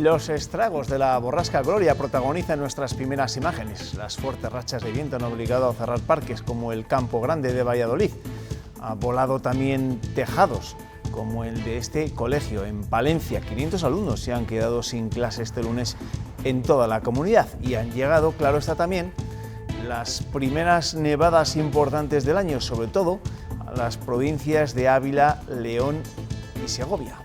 Los estragos de la borrasca Gloria protagonizan nuestras primeras imágenes. Las fuertes rachas de viento han obligado a cerrar parques como el Campo Grande de Valladolid. Ha volado también tejados, como el de este colegio en Palencia. 500 alumnos se han quedado sin clase este lunes en toda la comunidad y han llegado, claro está, también las primeras nevadas importantes del año, sobre todo a las provincias de Ávila, León y Segovia.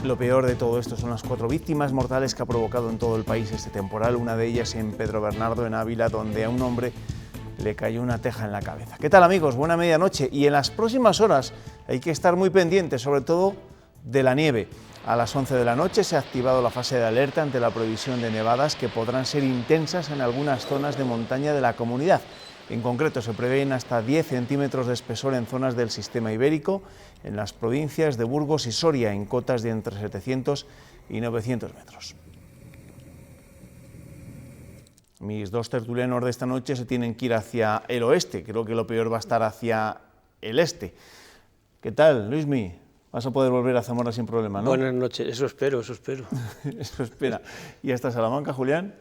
Lo peor de todo esto son las 4 víctimas mortales que ha provocado en todo el país este temporal, una de ellas en Pedro Bernardo, en Ávila, donde a un hombre le cayó una teja en la cabeza. ¿Qué tal, amigos? Buena medianoche. Y en las próximas horas hay que estar muy pendientes, sobre todo de la nieve. A las 11 de la noche se ha activado la fase de alerta ante la previsión de nevadas que podrán ser intensas en algunas zonas de montaña de la comunidad. En concreto, se prevén hasta 10 centímetros de espesor en zonas del sistema ibérico, en las provincias de Burgos y Soria, en cotas de entre 700 y 900 metros. Mis dos tertulianos de esta noche se tienen que ir hacia el oeste. Creo que lo peor va a estar hacia el este. ¿Qué tal, Luismi? Vas a poder volver a Zamora sin problema, ¿no? Buenas noches, eso espero, eso espero. Eso espera. ¿Y hasta Salamanca, Julián?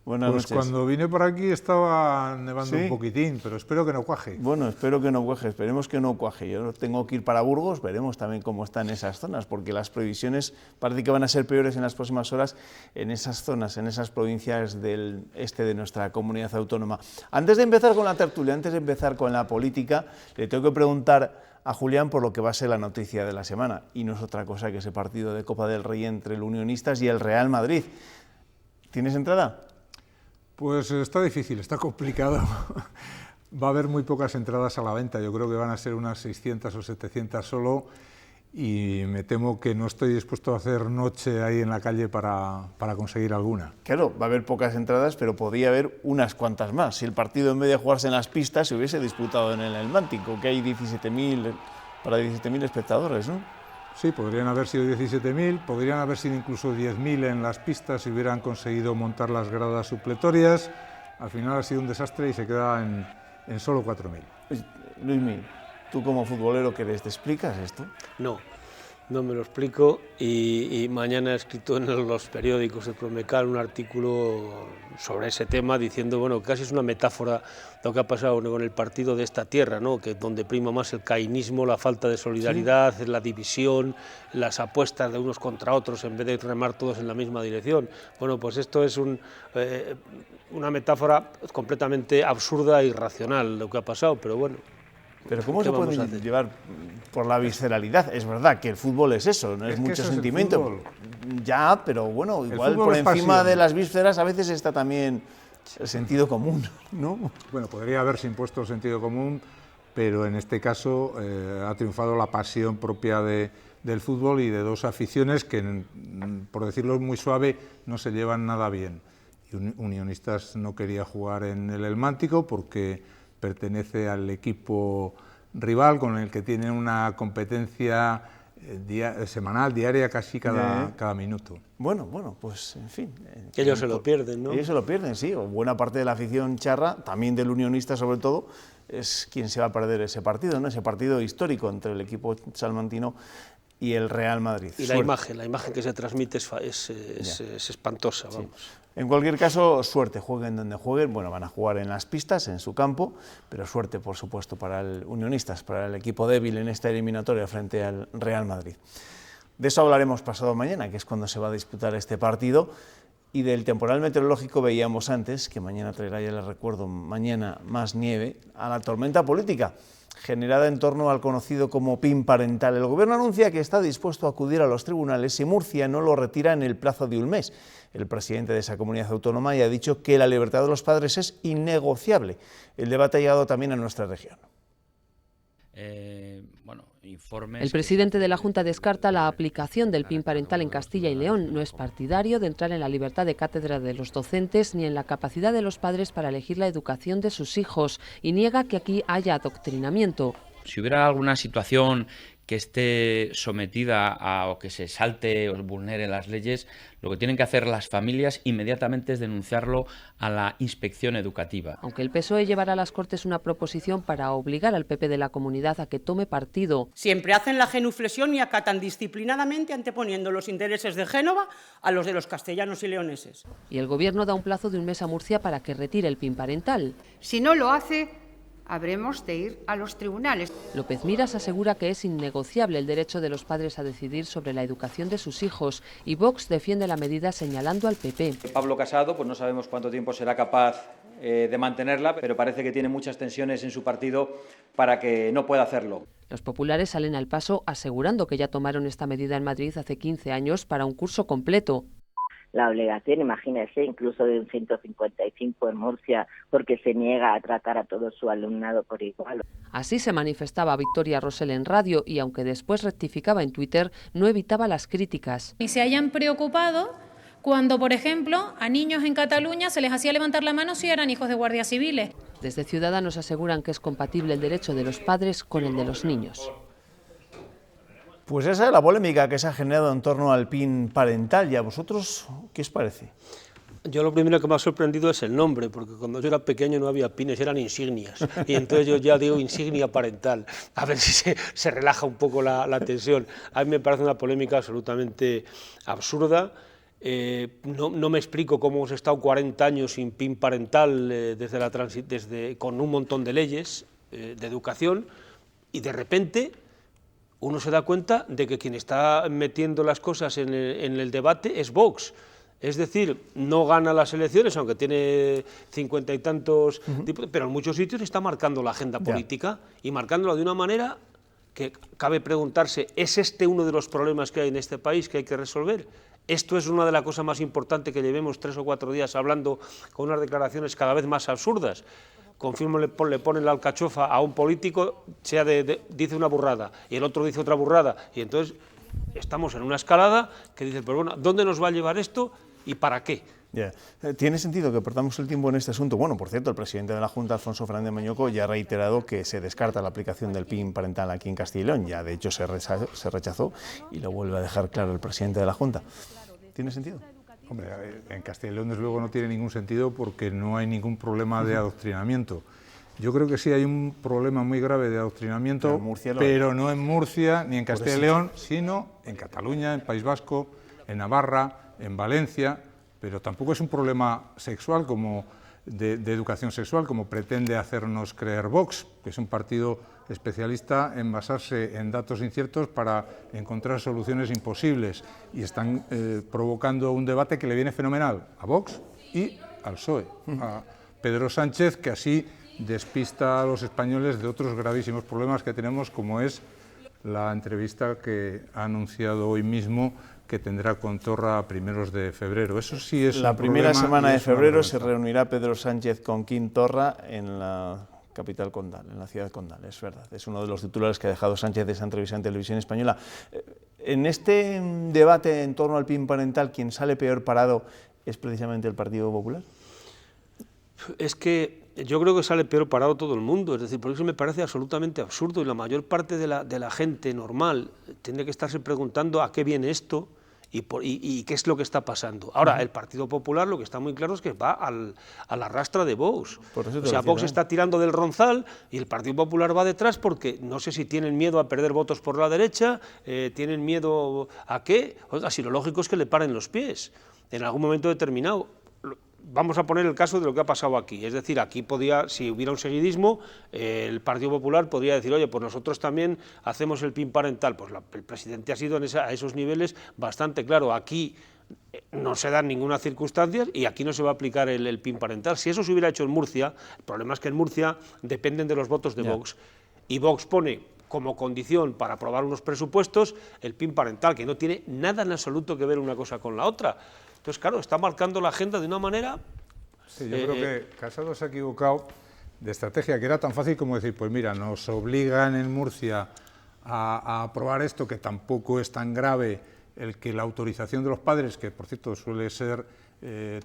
Buenas noches. Cuando vine por aquí estaba nevando ¿Sí? un poquitín, pero espero que no cuaje. Bueno, espero que no cuaje, esperemos que no cuaje. Yo tengo que ir para Burgos, veremos también cómo están esas zonas, porque las previsiones parece que van a ser peores en las próximas horas en esas zonas, en esas provincias del este de nuestra comunidad autónoma. Antes de empezar con la tertulia, antes de empezar con la política, le tengo que preguntar a Julián por lo que va a ser la noticia de la semana, y no es otra cosa que ese partido de Copa del Rey entre el Unionistas y el Real Madrid. ¿Tienes entrada? Pues está difícil, está complicado. Va a haber muy pocas entradas a la venta, yo creo que van a ser unas 600 o 700 solo, y me temo que no estoy dispuesto a hacer noche ahí en la calle para conseguir alguna. Claro, va a haber pocas entradas, pero podría haber unas cuantas más. Si el partido, en vez de jugarse en las pistas, se hubiese disputado en el Elmántico, que hay 17.000 para 17.000 espectadores, ¿no? Sí, podrían haber sido 17.000, podrían haber sido incluso 10.000 en las pistas si hubieran conseguido montar las gradas supletorias. Al final ha sido un desastre y se queda en solo 4.000. Luismi, tú como futbolero, ¿qué eres? ¿Te explicas esto? No me lo explico, y mañana he escrito en los periódicos de Promecal un artículo sobre ese tema diciendo, bueno, casi es una metáfora lo que ha pasado con el partido de esta tierra, ¿no? Que donde prima más el caínismo, la falta de solidaridad, sí, la división, las apuestas de unos contra otros en vez de remar todos en la misma dirección. Bueno, pues esto es una metáfora completamente absurda e irracional lo que ha pasado, pero bueno. Pero ¿cómo se puede llevar por la visceralidad? Es verdad que el fútbol es eso, no es mucho sentimiento. Ya, pero bueno, igual por encima de las vísceras a veces está también el sentido común, ¿no? Bueno, podría haberse impuesto el sentido común, pero en este caso ha triunfado la pasión propia del fútbol y de dos aficiones que, por decirlo muy suave, no se llevan nada bien. Y Unionistas no quería jugar en el Elmántico porque pertenece al equipo rival con el que tiene una competencia semanal, diaria, casi cada minuto. Bueno, pues en fin. Ellos se lo pierden, ¿no? Ellos se lo pierden, sí. O buena parte de la afición charra, también del Unionista sobre todo, es quien se va a perder ese partido, ¿no? Ese partido histórico entre el equipo salmantino y el Real Madrid. Y la imagen que se transmite es espantosa, vamos. Sí. En cualquier caso, suerte, jueguen donde jueguen. Bueno, van a jugar en las pistas, en su campo, pero suerte, por supuesto, para el Unionistas, para el equipo débil en esta eliminatoria frente al Real Madrid. De eso hablaremos pasado mañana, que es cuando se va a disputar este partido. Y del temporal meteorológico veíamos antes, que mañana traerá, ya les recuerdo, mañana más nieve, a la tormenta política generada en torno al conocido como PIN parental. El Gobierno anuncia que está dispuesto a acudir a los tribunales si Murcia no lo retira en el plazo de un mes. El presidente de esa comunidad autónoma ya ha dicho que la libertad de los padres es innegociable. El debate ha llegado también a nuestra región. El presidente de la Junta descarta la aplicación del PIN parental en Castilla y León. No es partidario de entrar en la libertad de cátedra de los docentes ni en la capacidad de los padres para elegir la educación de sus hijos y niega que aquí haya adoctrinamiento. Si hubiera alguna situación que esté sometida o que se salte o vulnere las leyes, lo que tienen que hacer las familias inmediatamente es denunciarlo a la inspección educativa. Aunque el PSOE llevará a las Cortes una proposición para obligar al PP de la comunidad a que tome partido. Siempre hacen la genuflexión y acatan disciplinadamente anteponiendo los intereses de Génova a los de los castellanos y leoneses. Y el Gobierno da un plazo de un mes a Murcia para que retire el PIN parental. Si no lo hace, habremos de ir a los tribunales. López Miras asegura que es innegociable el derecho de los padres a decidir sobre la educación de sus hijos y Vox defiende la medida señalando al PP. Pablo Casado, pues no sabemos cuánto tiempo será capaz de mantenerla, pero parece que tiene muchas tensiones en su partido para que no pueda hacerlo. Los populares salen al paso asegurando que ya tomaron esta medida en Madrid hace 15 años para un curso completo. La obligación, imagínese, incluso de un 155 en Murcia, porque se niega a tratar a todo su alumnado por igual. Así se manifestaba Victoria Rosell en radio y, aunque después rectificaba en Twitter, no evitaba las críticas. Y se hayan preocupado cuando, por ejemplo, a niños en Cataluña se les hacía levantar la mano si eran hijos de guardias civiles. Desde Ciudadanos aseguran que es compatible el derecho de los padres con el de los niños. Pues esa es la polémica que se ha generado en torno al PIN parental. ¿Y a vosotros qué os parece? Yo lo primero que me ha sorprendido es el nombre, porque cuando yo era pequeño no había pines, eran insignias. Y entonces yo ya digo insignia parental, a ver si se relaja un poco la tensión. A mí me parece una polémica absolutamente absurda. No me explico cómo hemos estado 40 años sin PIN parental con un montón de leyes de educación y de repente uno se da cuenta de que quien está metiendo las cosas en el debate es Vox. Es decir, no gana las elecciones, aunque tiene 50 y tantos diputados, pero en muchos sitios está marcando la agenda política y marcándola de una manera que cabe preguntarse, ¿es este uno de los problemas que hay en este país que hay que resolver? Esto es una de las cosas más importantes que llevemos 3 o 4 días hablando con unas declaraciones cada vez más absurdas. Confirmo, le ponen la alcachofa a un político, dice una burrada y el otro dice otra burrada y entonces estamos en una escalada que dice, pero bueno, ¿dónde nos va a llevar esto y para qué? ¿Tiene sentido que perdamos el tiempo en este asunto? Bueno, por cierto, el presidente de la Junta, Alfonso Fernández Mañoco, ya ha reiterado que se descarta la aplicación del PIN parental aquí en Castilla y León. Ya, de hecho, se rechazó y lo vuelve a dejar claro el presidente de la Junta. ¿Tiene sentido? Hombre, en Castilla y León, desde luego, no tiene ningún sentido porque no hay ningún problema de adoctrinamiento. Yo creo que sí hay un problema muy grave de adoctrinamiento, pero no en Murcia ni en Castilla y León, sino en Cataluña, en País Vasco, en Navarra, en Valencia, pero tampoco es un problema sexual de educación sexual, como pretende hacernos creer Vox, que es un partido especialista en basarse en datos inciertos para encontrar soluciones imposibles, y están provocando un debate que le viene fenomenal a Vox y al PSOE, a Pedro Sánchez, que así despista a los españoles de otros gravísimos problemas que tenemos, como es la entrevista que ha anunciado hoy mismo que tendrá con Torra a primeros de febrero. Eso sí es la primera semana de febrero se reunirá Pedro Sánchez con Quim Torra en la capital condal, en la ciudad condal, es verdad. Es uno de los titulares que ha dejado Sánchez de esa entrevista en Televisión Española. En este debate en torno al PIN parental, quien sale peor parado es precisamente el Partido Popular. Es que yo creo que sale peor parado todo el mundo, es decir, por eso me parece absolutamente absurdo y la mayor parte de la gente normal tiene que estarse preguntando a qué viene esto y qué es lo que está pasando. Ahora, el Partido Popular lo que está muy claro es que va a la rastra de Vox. O sea, Vox está tirando del ronzal y el Partido Popular va detrás porque no sé si tienen miedo a perder votos por la derecha, tienen miedo a qué. Oiga, si lo lógico es que le paren los pies en algún momento determinado. Vamos a poner el caso de lo que ha pasado aquí, es decir, aquí si hubiera un seguidismo, el Partido Popular podría decir, oye, pues nosotros también hacemos el PIN parental, pues el presidente ha sido a esos niveles bastante claro, aquí no se dan ninguna circunstancia y aquí no se va a aplicar el PIN parental. Si eso se hubiera hecho en Murcia, el problema es que en Murcia dependen de los votos de Vox, y Vox pone como condición para aprobar unos presupuestos el PIN parental, que no tiene nada en absoluto que ver una cosa con la otra. Entonces, claro, está marcando la agenda de una manera... Sí, yo creo que Casado se ha equivocado de estrategia, que era tan fácil como decir, pues mira, nos obligan en Murcia a aprobar esto, que tampoco es tan grave, el que la autorización de los padres, que por cierto suele ser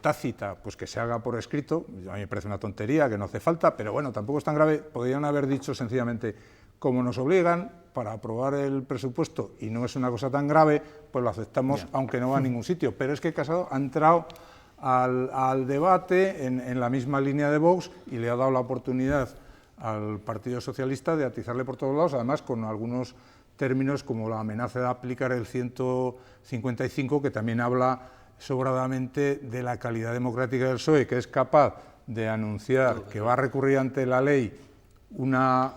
tácita, pues que se haga por escrito. A mí me parece una tontería, que no hace falta, pero bueno, tampoco es tan grave. Podrían haber dicho sencillamente, Como nos obligan para aprobar el presupuesto y no es una cosa tan grave, pues lo aceptamos, aunque no va a ningún sitio. Pero es que Casado ha entrado al debate en la misma línea de Vox y le ha dado la oportunidad al Partido Socialista de atizarle por todos lados, además con algunos términos como la amenaza de aplicar el 155, que también habla sobradamente de la calidad democrática del PSOE, que es capaz de anunciar que va a recurrir ante la ley una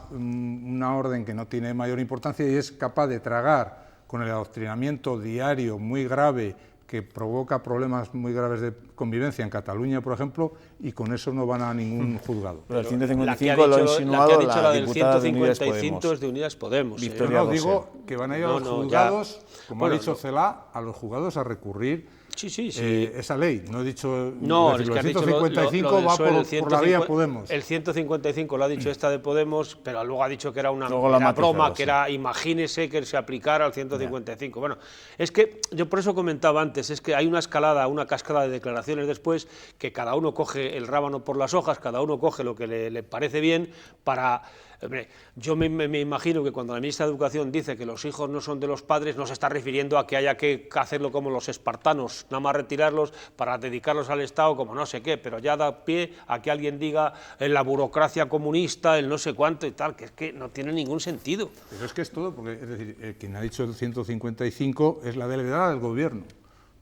orden que no tiene mayor importancia y es capaz de tragar con el adoctrinamiento diario muy grave que provoca problemas muy graves de convivencia en Cataluña, por ejemplo, y con eso no van a ningún juzgado. Pero el 155 lo ha insinuado la diputada de Unidas Podemos. Es de Unidas Podemos. No, digo que van a ir a los juzgados, como ha dicho Celaá, a los juzgados a recurrir esa ley. No he dicho... No, es que el 155 va por la vía Podemos. El 155 lo ha dicho esta de Podemos, pero luego ha dicho que era una broma, que era, imagínese que se aplicara al 155. Bueno, es que yo por eso comentaba antes, es que hay una escalada, una cascada de declaraciones después, que cada uno coge el rábano por las hojas, cada uno coge lo que le parece bien para... Hombre, yo me imagino que cuando la ministra de Educación dice que los hijos no son de los padres, no se está refiriendo a que haya que hacerlo como los espartanos, nada más retirarlos para dedicarlos al Estado como no sé qué, pero ya da pie a que alguien diga la burocracia comunista, el no sé cuánto y tal, que es que no tiene ningún sentido. Pero es que es todo, porque es decir, quien ha dicho el 155 es la delegada del Gobierno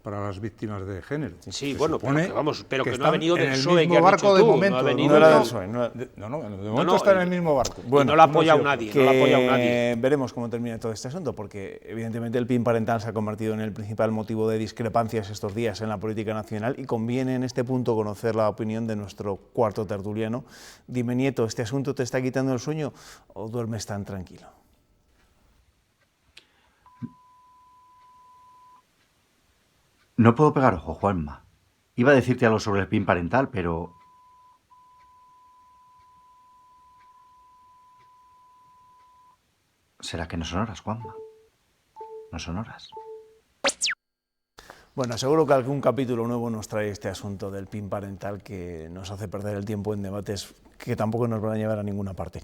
para las víctimas de género. Sí, bueno, pero que no ha venido del PSOE, que has dicho tú, no ha venido del PSOE. De momento está en el mismo barco. Bueno, no lo ha apoyado nadie, Veremos cómo termina todo este asunto, porque evidentemente el PIN parental se ha convertido en el principal motivo de discrepancias estos días en la política nacional y conviene en este punto conocer la opinión de nuestro cuarto tertuliano. Dime, Nieto, ¿este asunto te está quitando el sueño o duermes tan tranquilo? No puedo pegar ojo, Juanma. Iba a decirte algo sobre el PIN parental, pero... ¿Será que no son horas, Juanma? No son horas. Bueno, seguro que algún capítulo nuevo nos trae este asunto del PIN parental que nos hace perder el tiempo en debates que tampoco nos van a llevar a ninguna parte.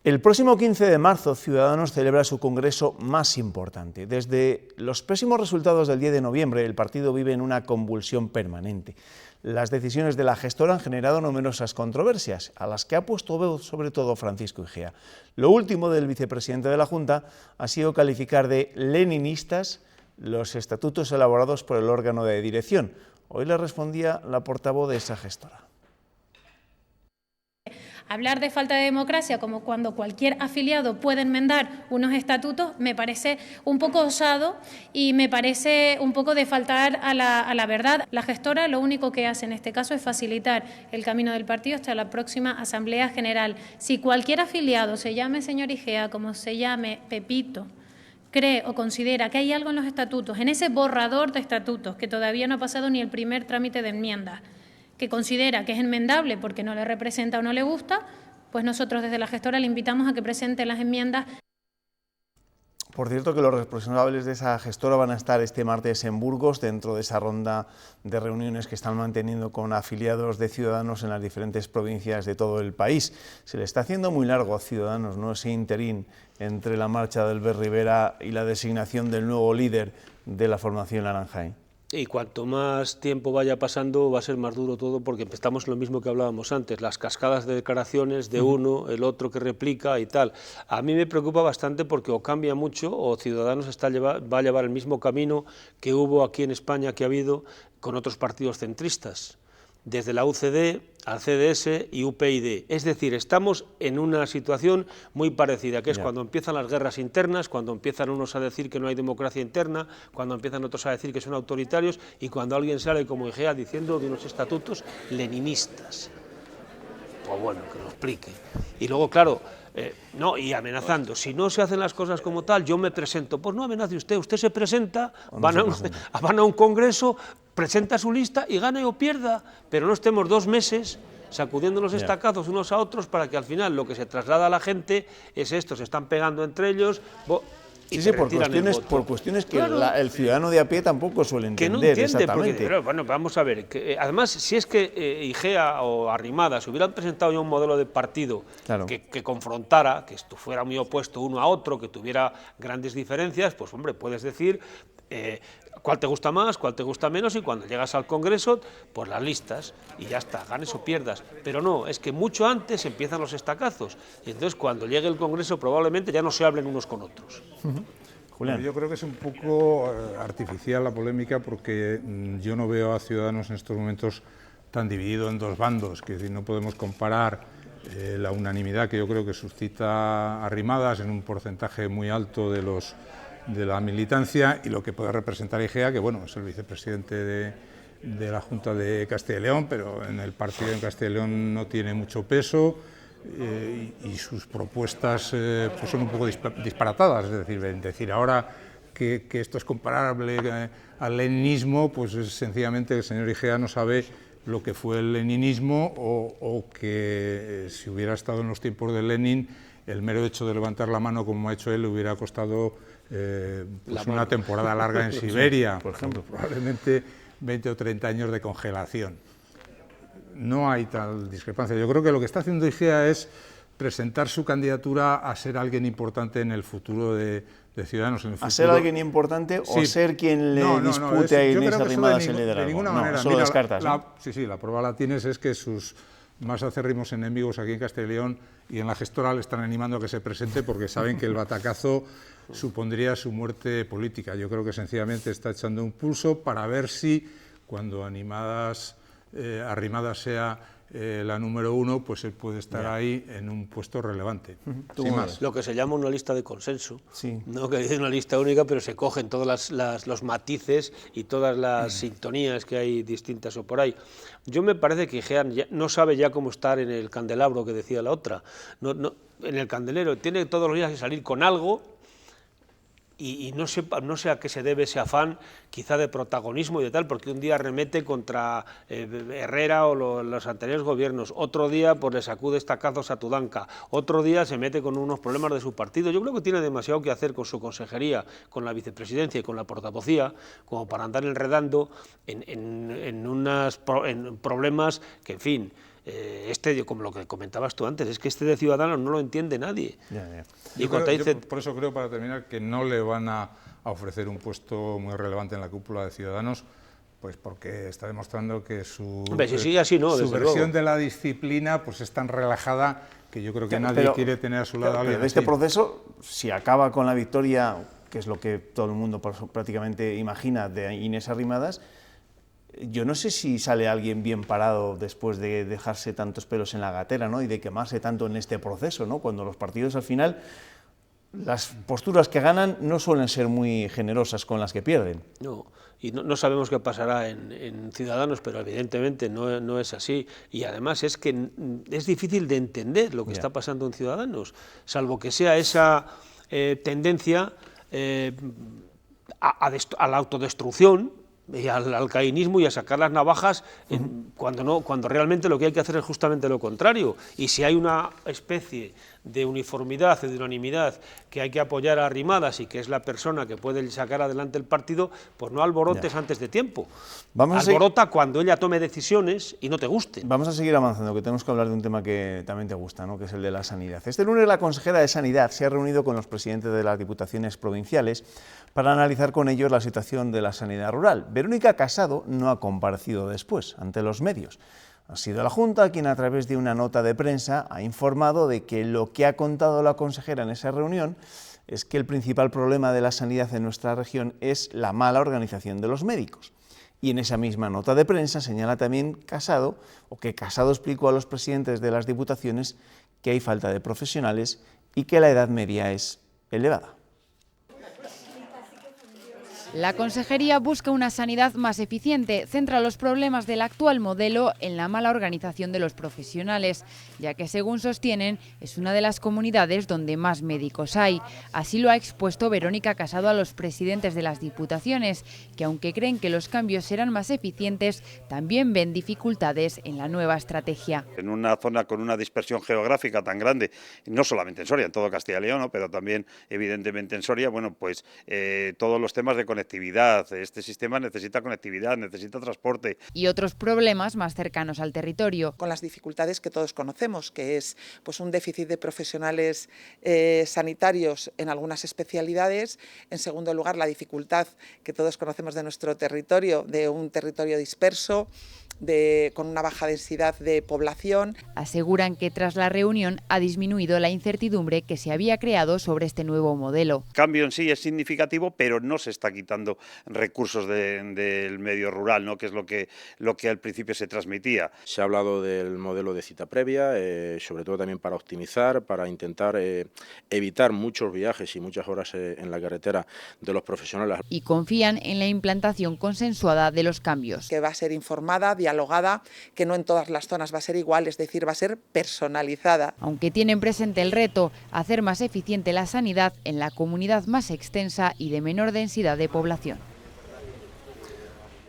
El próximo 15 de marzo, Ciudadanos celebra su congreso más importante. Desde los pésimos resultados del 10 de noviembre, el partido vive en una convulsión permanente. Las decisiones de la gestora han generado numerosas controversias, a las que ha puesto voz sobre todo Francisco Igea. Lo último del vicepresidente de la Junta ha sido calificar de leninistas los estatutos elaborados por el órgano de dirección. Hoy le respondía la portavoz de esa gestora. Hablar de falta de democracia como cuando cualquier afiliado puede enmendar unos estatutos me parece un poco osado y me parece un poco de faltar a la verdad. La gestora lo único que hace en este caso es facilitar el camino del partido hasta la próxima Asamblea General. Si cualquier afiliado, se llame señor Igea, como se llame Pepito, cree o considera que hay algo en los estatutos, en ese borrador de estatutos que todavía no ha pasado ni el primer trámite de enmienda, que considera que es enmendable porque no le representa o no le gusta, pues nosotros desde la gestora le invitamos a que presente las enmiendas. Por cierto, que los responsables de esa gestora van a estar este martes en Burgos, dentro de esa ronda de reuniones que están manteniendo con afiliados de Ciudadanos en las diferentes provincias de todo el país. Se le está haciendo muy largo a Ciudadanos, ¿no?, ese interín entre la marcha de Albert Rivera y la designación del nuevo líder de la formación naranja. Y cuanto más tiempo vaya pasando va a ser más duro todo, porque estamos en lo mismo que hablábamos antes, las cascadas de declaraciones de uno, el otro que replica y tal. A mí me preocupa bastante porque o cambia mucho o Ciudadanos va a llevar el mismo camino que hubo aquí en España, que ha habido con otros partidos centristas, desde la UCD al CDS y UPyD. Es decir, estamos en una situación muy parecida, que es cuando empiezan las guerras internas, cuando empiezan unos a decir que no hay democracia interna, cuando empiezan otros a decir que son autoritarios y cuando alguien sale como Igea diciendo de unos estatutos leninistas. Pues bueno, que lo explique. Y luego, claro, no, y amenazando, si no se hacen las cosas como tal, yo me presento. Pues no amenace usted se presenta, van a un congreso, presenta su lista y gane o pierda, pero no estemos 2 meses sacudiendo los estacazos unos a otros para que al final lo que se traslada a la gente es esto, se están pegando entre ellos. y sí, te retiran el voto. Por cuestiones que Claro. El ciudadano de a pie tampoco suele entender. Que no entiende, exactamente. porque, pero, bueno, vamos a ver, que, además, si es que Igea o Arrimadas hubieran presentado ya un modelo de partido Claro. que confrontara, que fuera muy opuesto uno a otro, que tuviera grandes diferencias, pues hombre, puedes decir cuál te gusta más, cuál te gusta menos, y cuando llegas al Congreso, pues las listas, y ya está, ganes o pierdas. Pero no, es que mucho antes empiezan los estacazos, y entonces cuando llegue el Congreso probablemente ya no se hablen unos con otros. Julián. Yo creo que es un poco artificial la polémica, porque yo no veo a Ciudadanos en estos momentos tan dividido en dos bandos, que no podemos comparar la unanimidad que yo creo que suscita Arrimadas en un porcentaje muy alto de la militancia y lo que puede representar Igea, que bueno, es el vicepresidente de la Junta de Castilla y León, pero en el partido en Castilla y León no tiene mucho peso, y sus propuestas pues son un poco disparatadas. Es decir ahora que esto es comparable al leninismo, pues es sencillamente el señor Igea no sabe lo que fue el leninismo, o que si hubiera estado en los tiempos de Lenin, el mero hecho de levantar la mano como ha hecho él le hubiera costado pues una temporada larga en Siberia, por ejemplo, probablemente 20 o 30 años de congelación. No hay tal discrepancia. Yo creo que lo que está haciendo Igea es presentar su candidatura a ser alguien importante en el futuro de Ciudadanos. En el futuro. ¿A ser alguien importante o sí. ser quien le dispute a Inés Arrimadas el liderazgo? De ninguna no, manera. solo descartas. Sí, la prueba la tienes es que sus más acérrimos enemigos aquí en Castilla y León y en la gestora le están animando a que se presente, porque saben que el batacazo supondría su muerte política. Yo creo que sencillamente está echando un pulso para ver si cuando Arrimadas sea la número uno, pues él puede estar ahí en un puesto relevante. Sin más. Lo que se llama una lista de consenso, sí. No que dice una lista única, pero se cogen todos los matices y todas las sintonías que hay distintas o por ahí. Yo me parece que Igea no sabe ya cómo estar en el candelabro que decía la otra. En el candelero tiene todos los días que salir con algo. Y no sé a qué se debe ese afán, quizá de protagonismo y de tal, porque un día remete contra Herrera o los anteriores gobiernos, otro día pues le sacude estacazos a Tudanca, otro día se mete con unos problemas de su partido. Yo creo que tiene demasiado que hacer con su consejería, con la vicepresidencia y con la portavocía, como para andar enredando en problemas que, en fin, como lo que comentabas tú antes, es que de Ciudadanos no lo entiende nadie. Y por eso creo, para terminar, que no le van a ofrecer un puesto muy relevante en la cúpula de Ciudadanos, pues porque está demostrando que su versión de la disciplina pues es tan relajada que yo creo que nadie quiere tener a su lado a alguien de este proceso, si acaba con la victoria, que es lo que todo el mundo prácticamente imagina, de Inés Arrimadas, yo no sé si sale alguien bien parado después de dejarse tantos pelos en la gatera, ¿no? Y de quemarse tanto en este proceso, ¿no? Cuando los partidos al final, las posturas que ganan no suelen ser muy generosas con las que pierden. No, y no sabemos qué pasará en Ciudadanos, pero evidentemente no es así. Y además es que es difícil de entender lo que está pasando en Ciudadanos, salvo que sea esa tendencia a la autodestrucción y al caínismo y a sacar las navajas cuando realmente lo que hay que hacer es justamente lo contrario. Y si hay una especie de uniformidad y de unanimidad que hay que apoyar a Arrimadas y que es la persona que puede sacar adelante el partido, pues no alborotes antes de tiempo. Alborota cuando ella tome decisiones y no te gusten. Vamos a seguir avanzando, que tenemos que hablar de un tema que también te gusta, ¿no? Que es el de la sanidad. Este lunes la consejera de Sanidad se ha reunido con los presidentes de las diputaciones provinciales para analizar con ellos la situación de la sanidad rural. Verónica Casado no ha comparecido después ante los medios. Ha sido la Junta quien, a través de una nota de prensa, ha informado de que lo que ha contado la consejera en esa reunión es que el principal problema de la sanidad en nuestra región es la mala organización de los médicos. Y en esa misma nota de prensa señala también Casado, o que Casado explicó a los presidentes de las diputaciones, que hay falta de profesionales y que la edad media es elevada. La Consejería busca una sanidad más eficiente, centra los problemas del actual modelo en la mala organización de los profesionales, ya que, según sostienen, es una de las comunidades donde más médicos hay. Así lo ha expuesto Verónica Casado a los presidentes de las diputaciones, que aunque creen que los cambios serán más eficientes, también ven dificultades en la nueva estrategia. En una zona con una dispersión geográfica tan grande, no solamente en Soria, en todo Castilla y León, ¿no?, pero también evidentemente en Soria, bueno, pues todos los temas de conectividad. Este sistema necesita conectividad, necesita transporte. Y otros problemas más cercanos al territorio. Con las dificultades que todos conocemos, que es pues un déficit de profesionales sanitarios en algunas especialidades. En segundo lugar, la dificultad que todos conocemos de nuestro territorio, de un territorio disperso, con una baja densidad de población. Aseguran que tras la reunión ha disminuido la incertidumbre que se había creado sobre este nuevo modelo. El cambio en sí es significativo, pero no se está quitando recursos del medio rural, ¿no?, que es lo que al principio se transmitía. Se ha hablado del modelo de cita previa, sobre todo también para optimizar, para intentar evitar muchos viajes y muchas horas en la carretera de los profesionales. Y confían en la implantación consensuada de los cambios. Que va a ser informada, dialogada, que no en todas las zonas va a ser igual, es decir, va a ser personalizada. Aunque tienen presente el reto, hacer más eficiente la sanidad en la comunidad más extensa y de menor densidad de población.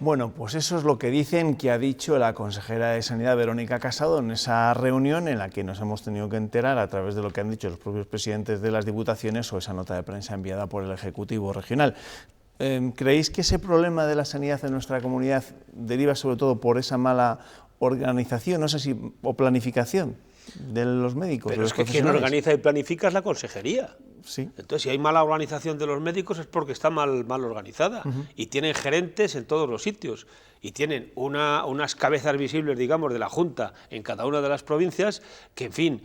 Bueno, pues eso es lo que dicen que ha dicho la consejera de Sanidad, Verónica Casado, en esa reunión en la que nos hemos tenido que enterar a través de lo que han dicho los propios presidentes de las diputaciones o esa nota de prensa enviada por el Ejecutivo Regional. ¿Creéis que ese problema de la sanidad en nuestra comunidad deriva sobre todo por esa mala organización, no sé si, o planificación de los médicos? Pero es que quien organiza y planifica es la consejería. Sí. Entonces, si hay mala organización de los médicos es porque está mal organizada. Y tienen gerentes en todos los sitios y tienen unas cabezas visibles, digamos, de la Junta en cada una de las provincias que, en fin,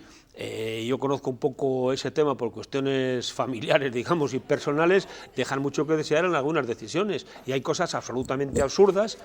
yo conozco un poco ese tema por cuestiones familiares, digamos, y personales, dejan mucho que desear en algunas decisiones y hay cosas absolutamente absurdas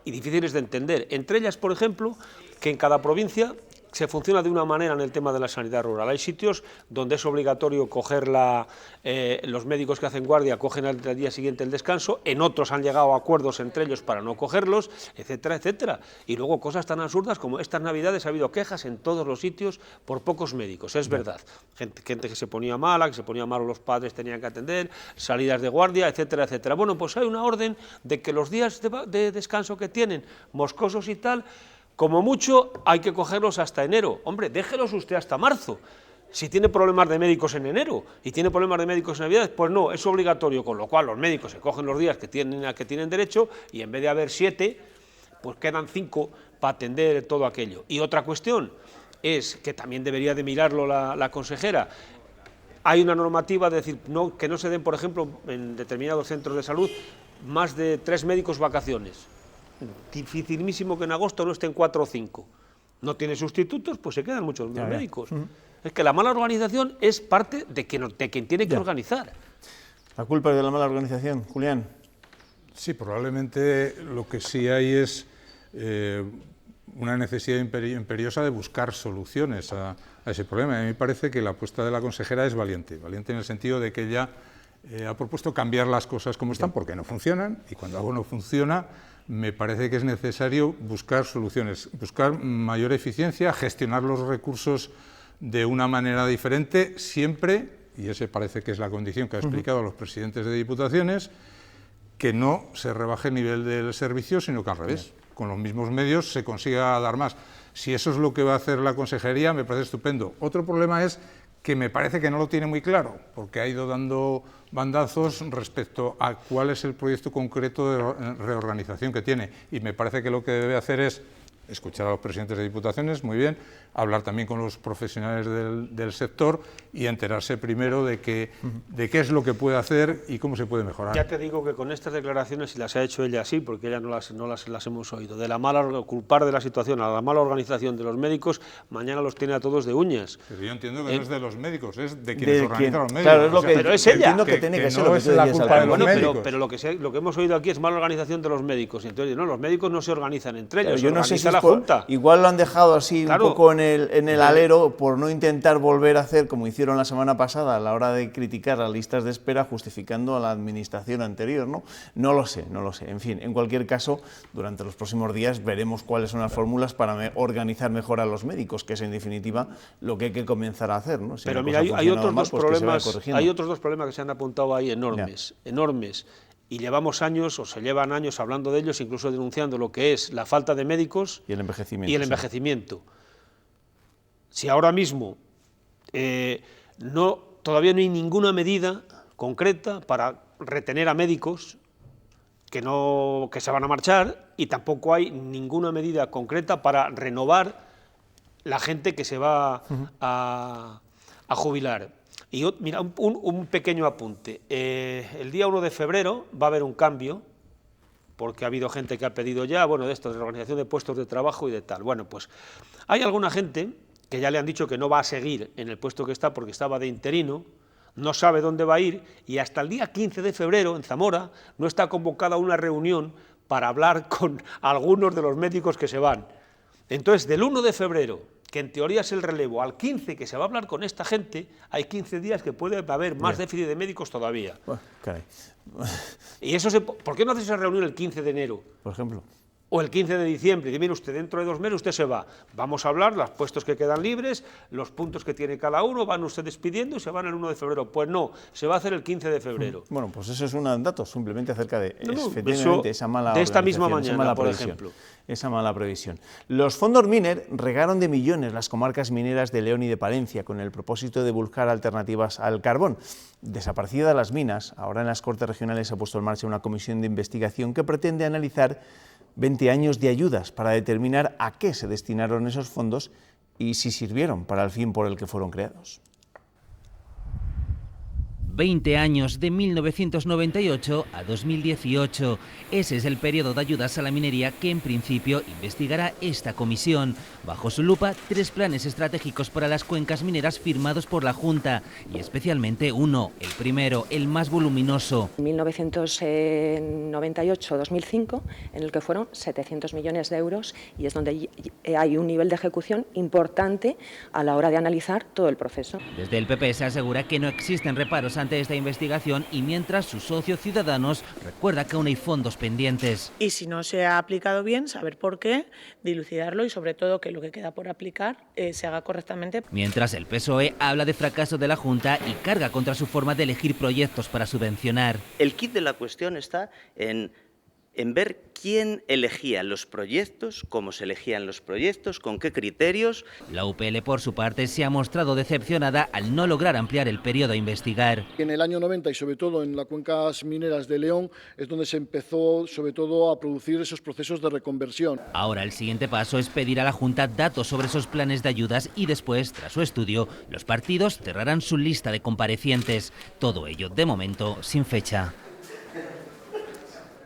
y difíciles de entender. Entre ellas, por ejemplo, que en cada provincia se funciona de una manera en el tema de la sanidad rural. Hay sitios donde es obligatorio coger los médicos que hacen guardia cogen al día siguiente el descanso, en otros han llegado a acuerdos entre ellos para no cogerlos, etcétera, etcétera. Y luego cosas tan absurdas como estas Navidades ha habido quejas en todos los sitios por pocos médicos, es verdad. Gente que se ponía mala, que se ponía malo los padres tenían que atender, salidas de guardia, etcétera, etcétera. Bueno, pues hay una orden de que los días de descanso que tienen, moscosos y tal, como mucho hay que cogerlos hasta enero. Hombre, déjelos usted hasta marzo. Si tiene problemas de médicos en enero y tiene problemas de médicos en Navidades, pues no, es obligatorio, con lo cual los médicos se cogen los días que tienen derecho y en vez de haber 7, pues quedan 5 para atender todo aquello. Y otra cuestión es que también debería de mirarlo la consejera. Hay una normativa de decir que no se den, por ejemplo, en determinados centros de salud, más de 3 médicos vacaciones. Dificilísimo que en agosto no estén 4 o 5. No tiene sustitutos, pues se quedan muchos médicos. Es que la mala organización es parte de quien tiene que organizar. ¿La culpa es de la mala organización, Julián? Sí, probablemente lo que sí hay es una necesidad imperiosa de buscar soluciones a ese problema. A mí me parece que la apuesta de la consejera es valiente en el sentido de que ella ha propuesto cambiar las cosas como están porque no funcionan, y cuando algo no funciona me parece que es necesario buscar soluciones, buscar mayor eficiencia, gestionar los recursos de una manera diferente, siempre, y ese parece que es la condición que ha explicado a los presidentes de diputaciones, que no se rebaje el nivel del servicio, sino que al revés, con los mismos medios se consiga dar más. Si eso es lo que va a hacer la consejería, me parece estupendo. Otro problema es que me parece que no lo tiene muy claro, porque ha ido dando bandazos respecto a cuál es el proyecto concreto de reorganización que tiene, y me parece que lo que debe hacer es escuchar a los presidentes de diputaciones, muy bien, hablar también con los profesionales del sector y enterarse primero de qué es lo que puede hacer y cómo se puede mejorar. Ya te digo que con estas declaraciones, si las ha hecho ella así, porque ella no las hemos oído, de la mala culpar de la situación a la mala organización de los médicos, mañana los tiene a todos de uñas. Pero yo entiendo que no es de los médicos, es de quienes organizan los médicos. Claro, es lo que, pero es ella. Que tiene que ser no es la culpa de los médicos. Pero lo que hemos oído aquí es mala organización de los médicos. Y entonces, no, los médicos no se organizan entre ellos. Yo no sé si la Junta. Igual lo han dejado así un poco en el alero por no intentar volver a hacer como hicieron la semana pasada a la hora de criticar las listas de espera justificando a la administración anterior, ¿no? No lo sé. En fin, en cualquier caso, durante los próximos días veremos cuáles son las fórmulas para organizar mejor a los médicos, que es en definitiva lo que hay que comenzar a hacer, ¿no? Pero mira, hay otros dos problemas que se han apuntado ahí enormes. Y llevamos años, o se llevan años hablando de ellos, incluso denunciando lo que es la falta de médicos y el envejecimiento. Si ahora mismo todavía no hay ninguna medida concreta para retener a médicos que se van a marchar, y tampoco hay ninguna medida concreta para renovar la gente que se va a jubilar. Y mira, un pequeño apunte. El día 1 de febrero va a haber un cambio, porque ha habido gente que ha pedido ya, de esto, de la organización de puestos de trabajo y de tal. Bueno, pues hay alguna gente que ya le han dicho que no va a seguir en el puesto que está porque estaba de interino, no sabe dónde va a ir, y hasta el día 15 de febrero, en Zamora, no está convocada una reunión para hablar con algunos de los médicos que se van. Entonces, del 1 de febrero, que en teoría es el relevo, al 15 que se va a hablar con esta gente, hay 15 días que puede haber más déficit de médicos todavía. Caray. Y eso ¿por qué no haces esa reunión el 15 de enero? Por ejemplo. O el 15 de diciembre, y dice, mire usted, dentro de 2 meses usted se va. Vamos a hablar, los puestos que quedan libres, los puntos que tiene cada uno, van ustedes pidiendo y se van el 1 de febrero. Pues no, se va a hacer el 15 de febrero. Bueno, pues eso es un dato simplemente acerca de efectivamente, esa mala de esta misma mañana, por ejemplo. Esa mala previsión. Los fondos Miner regaron de millones las comarcas mineras de León y de Palencia con el propósito de buscar alternativas al carbón. Desaparecidas las minas, ahora en las Cortes Regionales se ha puesto en marcha una comisión de investigación que pretende analizar 20 años de ayudas para determinar a qué se destinaron esos fondos y si sirvieron para el fin por el que fueron creados. 20 años, de 1998 a 2018. Ese es el periodo de ayudas a la minería que en principio investigará esta comisión. Bajo su lupa, 3 planes estratégicos para las cuencas mineras firmados por la Junta, y especialmente uno, el primero, el más voluminoso. 1998-2005, en el que fueron 700 millones de euros, y es donde hay un nivel de ejecución importante a la hora de analizar todo el proceso. Desde el PP se asegura que no existen reparos ante esta investigación, y mientras su socio Ciudadanos recuerda que aún hay fondos pendientes. Y si no se ha aplicado bien, saber por qué, dilucidarlo y sobre todo que lo que queda por aplicar se haga correctamente. Mientras el PSOE habla de fracaso de la Junta y carga contra su forma de elegir proyectos para subvencionar. El quid de la cuestión está en ver quién elegía los proyectos, cómo se elegían los proyectos, con qué criterios. La UPL, por su parte, se ha mostrado decepcionada al no lograr ampliar el periodo a investigar. En el año 90 y sobre todo en las cuencas mineras de León es donde se empezó sobre todo a producir esos procesos de reconversión. Ahora el siguiente paso es pedir a la Junta datos sobre esos planes de ayudas y después, tras su estudio, los partidos cerrarán su lista de comparecientes. Todo ello, de momento, sin fecha.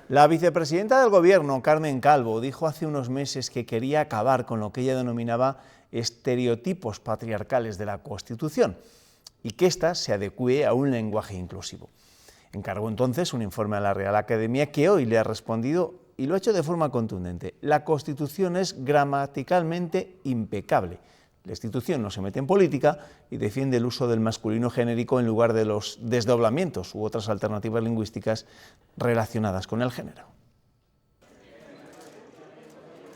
La vicepresidenta del Gobierno, Carmen Calvo, dijo hace unos meses que quería acabar con lo que ella denominaba estereotipos patriarcales de la Constitución y que ésta se adecúe a un lenguaje inclusivo. Encargó entonces un informe a la Real Academia que hoy le ha respondido y lo ha hecho de forma contundente. La Constitución es gramaticalmente impecable. La institución no se mete en política y defiende el uso del masculino genérico en lugar de los desdoblamientos u otras alternativas lingüísticas relacionadas con el género.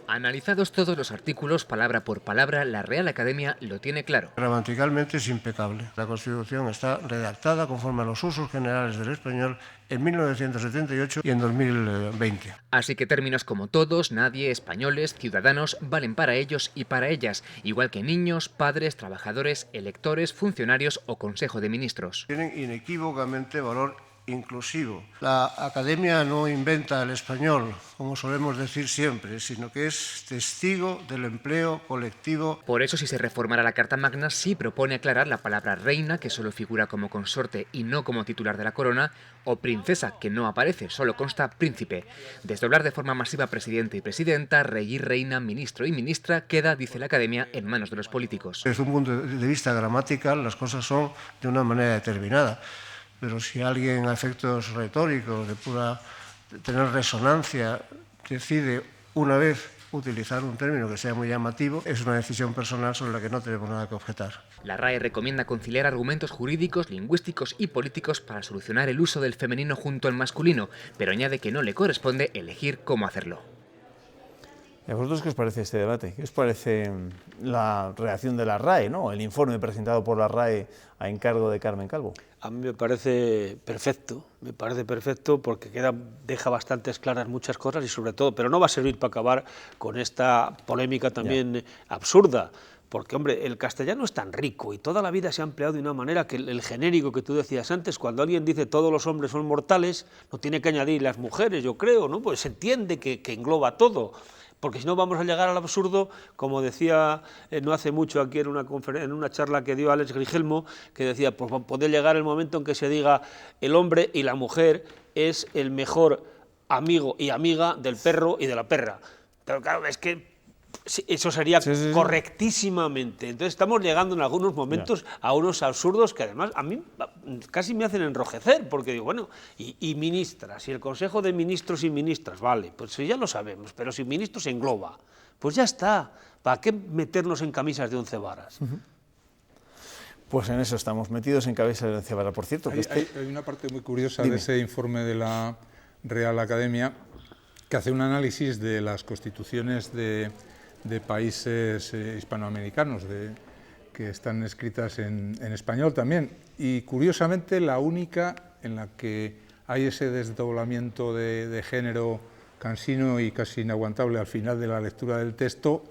Analizados todos los artículos, palabra por palabra, la Real Academia lo tiene claro. Gramaticalmente es impecable. La Constitución está redactada conforme a los usos generales del español en 1978 y en 2020. Así que términos como todos, nadie, españoles, ciudadanos, valen para ellos y para ellas, igual que niños, padres, trabajadores, electores, funcionarios o Consejo de Ministros. Tienen inequívocamente valor inclusivo. La Academia no inventa el español, como solemos decir siempre, sino que es testigo del empleo colectivo. Por eso, si se reformara la Carta Magna, sí propone aclarar la palabra reina, que solo figura como consorte y no como titular de la corona, o princesa, que no aparece, solo consta príncipe. Desdoblar de forma masiva presidente y presidenta, rey y reina, ministro y ministra, queda, dice la Academia, en manos de los políticos. Desde un punto de vista gramatical, las cosas son de una manera determinada. Pero si alguien a efectos retóricos, de tener resonancia, decide una vez utilizar un término que sea muy llamativo, es una decisión personal sobre la que no tenemos nada que objetar. La RAE recomienda conciliar argumentos jurídicos, lingüísticos y políticos para solucionar el uso del femenino junto al masculino, pero añade que no le corresponde elegir cómo hacerlo. ¿Y a vosotros qué os parece este debate? ¿Qué os parece la reacción de la RAE, ¿no? El informe presentado por la RAE a encargo de Carmen Calvo? A mí me parece perfecto porque deja bastantes claras muchas cosas y sobre todo, pero no va a servir para acabar con esta polémica también absurda. Porque, hombre, el castellano es tan rico y toda la vida se ha empleado de una manera que el genérico que tú decías antes, cuando alguien dice todos los hombres son mortales, no tiene que añadir las mujeres, yo creo, ¿no? Pues se entiende que engloba todo. Porque si no vamos a llegar al absurdo, como decía no hace mucho aquí en una charla que dio Alex Grigelmo, que decía, pues puede llegar el momento en que se diga el hombre y la mujer es el mejor amigo y amiga del perro y de la perra. Pero claro, es que eso sería correctísimamente. Entonces estamos llegando en algunos momentos a unos absurdos que además a mí casi me hacen enrojecer, porque digo, bueno, y ministras, y el Consejo de Ministros y Ministras, vale, pues ya lo sabemos, pero si ministros engloba, pues ya está, ¿para qué meternos en camisas de 11 varas? Pues en eso estamos, metidos en cabeza de 11 varas. Por cierto, que hay una parte muy curiosa de ese informe de la Real Academia que hace un análisis de las constituciones de países hispanoamericanos que están escritas en español también, y curiosamente la única en la que hay ese desdoblamiento de género cansino y casi inaguantable al final de la lectura del texto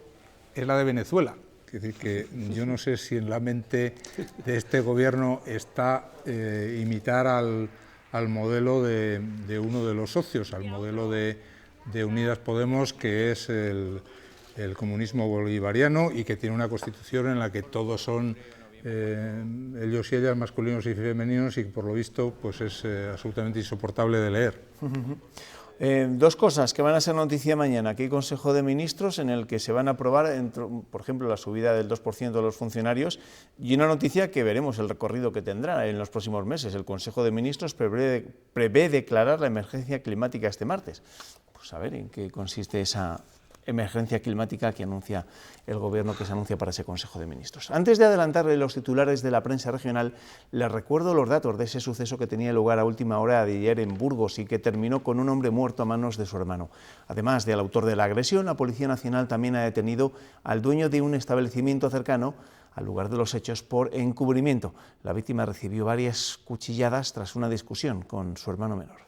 es la de Venezuela. Es decir, que yo no sé si en la mente de este gobierno está imitar al modelo de uno de los socios, al modelo de Unidas Podemos, que es el comunismo bolivariano y que tiene una constitución en la que todos son ellos y ellas masculinos y femeninos y que por lo visto pues es absolutamente insoportable de leer. Dos cosas que van a ser noticia mañana. Aquí hay Consejo de Ministros en el que se van a aprobar, por ejemplo, la subida del 2% de los funcionarios, y una noticia que veremos el recorrido que tendrá en los próximos meses. El Consejo de Ministros prevé declarar la emergencia climática este martes. Pues a ver en qué consiste esa emergencia climática que anuncia el Gobierno, que se anuncia para ese Consejo de Ministros. Antes de adelantarle los titulares de la prensa regional, les recuerdo los datos de ese suceso que tenía lugar a última hora de ayer en Burgos y que terminó con un hombre muerto a manos de su hermano. Además del autor de la agresión, la Policía Nacional también ha detenido al dueño de un establecimiento cercano al lugar de los hechos por encubrimiento. La víctima recibió varias cuchilladas tras una discusión con su hermano menor.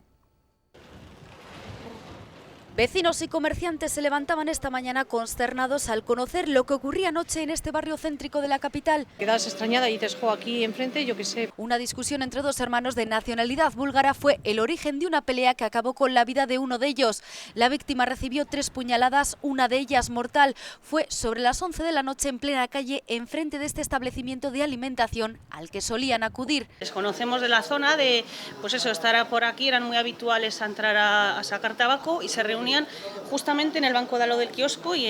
Vecinos y comerciantes se levantaban esta mañana consternados al conocer lo que ocurría anoche en este barrio céntrico de la capital. Quedas extrañada y dices, jo, aquí enfrente, yo qué sé. Una discusión entre dos hermanos de nacionalidad búlgara fue el origen de una pelea que acabó con la vida de uno de ellos. La víctima recibió 3 puñaladas, una de ellas mortal. Fue sobre las 11 de la noche en plena calle, enfrente de este establecimiento de alimentación al que solían acudir. Desconocemos de la zona de, pues eso, estar por aquí, eran muy habituales a entrar a sacar tabaco y se reunían justamente en el banco de al lado del kiosco y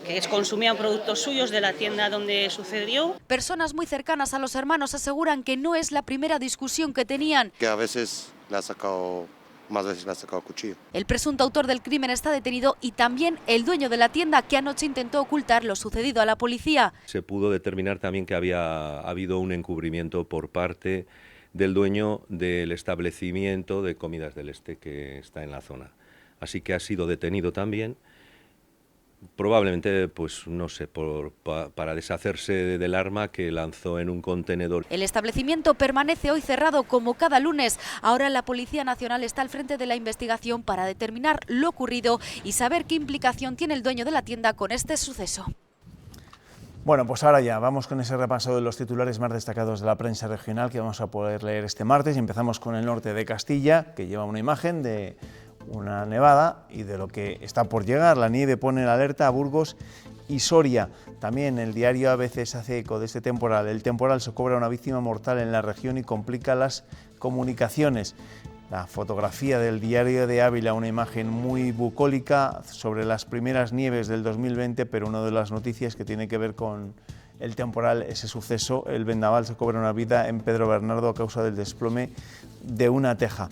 que consumían productos suyos de la tienda donde sucedió. Personas muy cercanas a los hermanos aseguran que no es la primera discusión que tenían. Que a veces más veces le ha sacado cuchillo. El presunto autor del crimen está detenido y también el dueño de la tienda, que anoche intentó ocultar lo sucedido a la policía. Se pudo determinar también que había habido un encubrimiento por parte del dueño del establecimiento de Comidas del Este que está en la zona. Así que ha sido detenido también, probablemente, pues no sé, para deshacerse del arma que lanzó en un contenedor. El establecimiento permanece hoy cerrado como cada lunes. Ahora la Policía Nacional está al frente de la investigación para determinar lo ocurrido y saber qué implicación tiene el dueño de la tienda con este suceso. Bueno, pues ahora ya vamos con ese repaso de los titulares más destacados de la prensa regional que vamos a poder leer este martes. Y empezamos con el norte de Castilla, que lleva una imagen de una nevada y de lo que está por llegar. La nieve pone en alerta a Burgos y Soria. También el diario ABC se hace eco de este temporal. El temporal se cobra una víctima mortal en la región y complica las comunicaciones. La fotografía del diario de Ávila, una imagen muy bucólica sobre las primeras nieves del 2020, pero una de las noticias que tiene que ver con el temporal, ese suceso, el vendaval se cobra una vida en Pedro Bernardo a causa del desplome de una teja.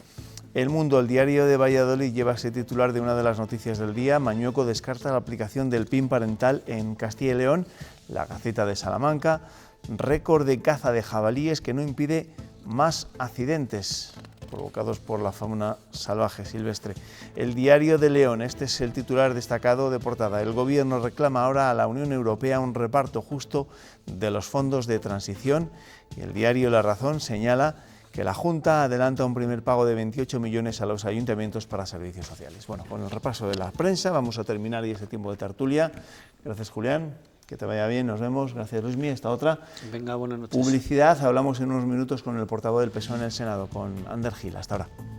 El Mundo, el diario de Valladolid, lleva ese titular de una de las noticias del día. Mañueco descarta la aplicación del PIN parental en Castilla y León. La Gaceta de Salamanca, récord de caza de jabalíes que no impide más accidentes provocados por la fauna salvaje silvestre. El Diario de León, este es el titular destacado de portada. El Gobierno reclama ahora a la Unión Europea un reparto justo de los fondos de transición, y el diario La Razón señala que la Junta adelanta un primer pago de 28 millones a los ayuntamientos para servicios sociales. Bueno, con el repaso de la prensa vamos a terminar y este tiempo de tertulia. Gracias, Julián. Que te vaya bien, nos vemos. Gracias, Luismi. Esta otra. Venga, buenas noches. Publicidad. Hablamos en unos minutos con el portavoz del PSOE en el Senado, con Ander Gil. Hasta ahora.